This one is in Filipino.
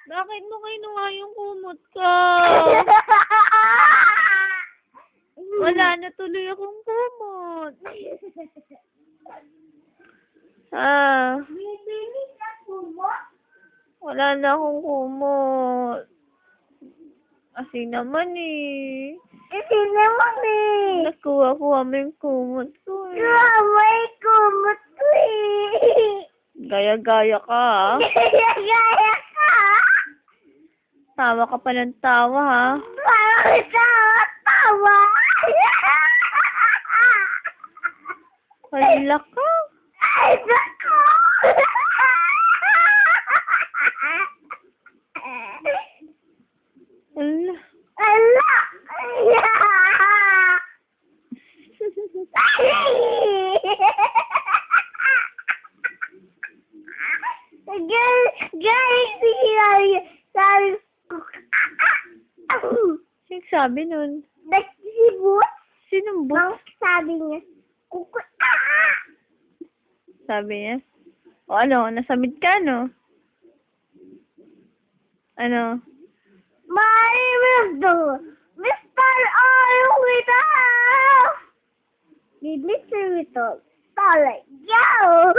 Bakit mo kinuha yung kumot ko? Wala na tuloy akong kumot. Bibili ka kumot? Wala na akong kumot. Kasi naman eh. Kasi naman eh. Nakuha-kuha mo yung kumot ko eh. May kumot ko eh. Gaya-gaya ka ah. Gaya ka. Tawa ka pa ng tawa ha. Parang tawa. Hala ka. Ay, naku. Hala. Ala. Sino sabi nun? Nagsibot. Sinong Mang book? sabi niya, kuku. Sabi niya? O ano, nasamid ka no? Ano? My Mr. Mr. Arwita! Did Mr. Wito start? Yo!